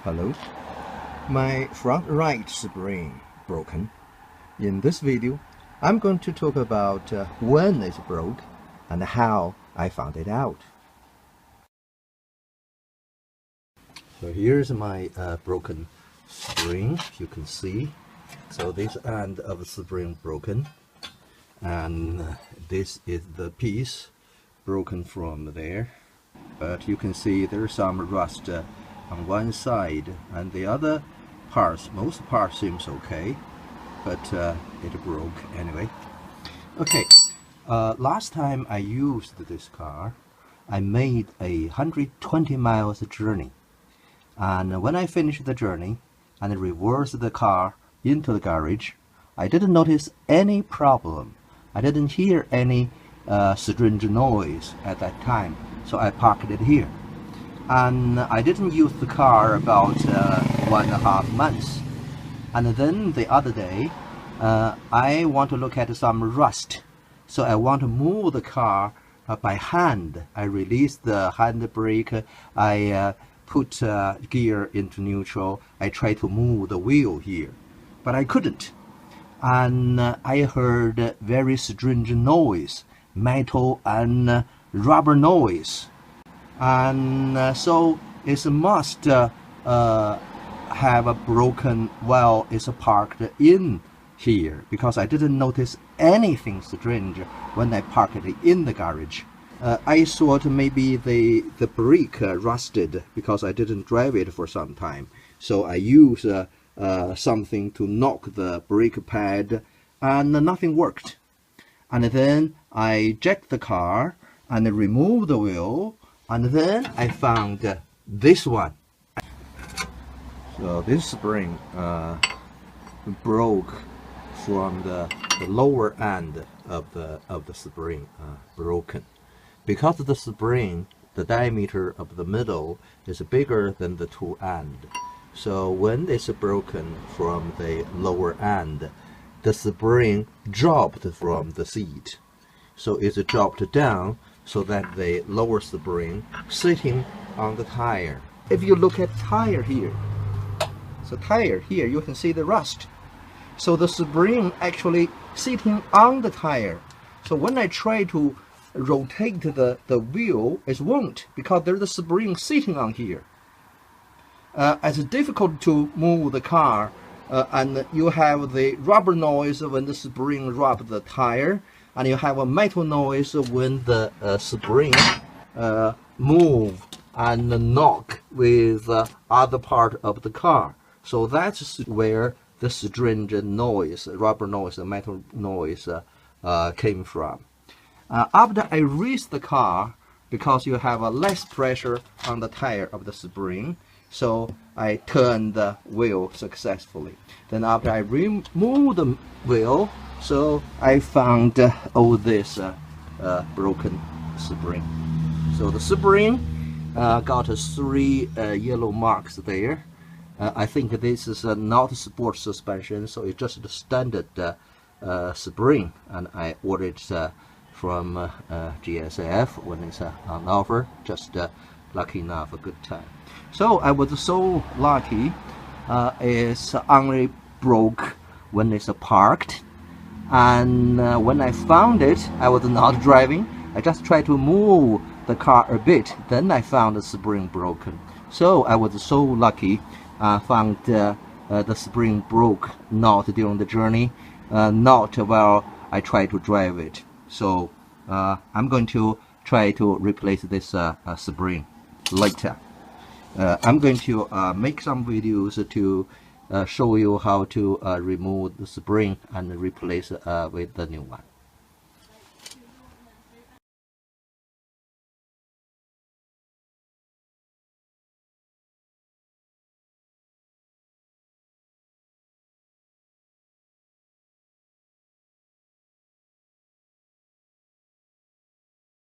Hello, my front right spring broken. In this video, I'm going to talk about when it broke and how I found it out. So here's my broken spring, you can see. So this end of the spring broken, and this is the piece broken from there. But you can see there's some rust on one side, and the other parts, most parts seems okay, but it broke anyway. Okay, last time I used this car, I made a 120 miles journey, and when I finished the journey and reversed the car into the garage, I didn't notice any problem. I didn't hear any strange noise at that time, so I parked it here. And I didn't use the car about 1.5 months. And then the other day, I want to look at some rust. So I want to move the car by hand. I released the handbrake. I put gear into neutral. I try to move the wheel here, but I couldn't. And I heard very strange noise, metal and rubber noise. And so it must have a broken while it's parked in here, because I didn't notice anything strange when I parked it in the garage. I thought maybe the brake rusted because I didn't drive it for some time, so I used something to knock the brake pad, and nothing worked. And then I jacked the car and removed the wheel, and then I found this one. So this spring broke from the lower end of the spring, broken, because the spring, the diameter of the middle is bigger than the two ends. So when it's broken from the lower end, the spring dropped from the seat. So it's dropped down so that the lower spring sitting on the tire. If you look at tire here, so tire here, you can see the rust. So the spring actually sitting on the tire. So when I try to rotate the wheel, it won't, because there's a spring sitting on here. It's difficult to move the car, and you have the rubber noise when the spring rubs the tire, and you have a metal noise when the spring move and knock with other part of the car. So that's where the strange noise, rubber noise, and metal noise came from. After I raised the car, because you have a less pressure on the tire of the spring, so I turned the wheel successfully. Then after I removed the wheel, so I found all this broken spring. So the spring got 3 yellow marks there. I think this is not sport suspension, so it's just a standard spring, and I ordered from GSF when it's on offer. Just lucky enough, a good time. So I was so lucky. It's only broke when it's parked, and when I found it, I was not driving. I just tried to move the car a bit, then I found the spring broken. So I was so lucky. Found the spring broke not during the journey, not while I tried to drive it. So I'm going to try to replace this spring later. I'm going to make some videos to show you how to remove the spring and replace with the new one.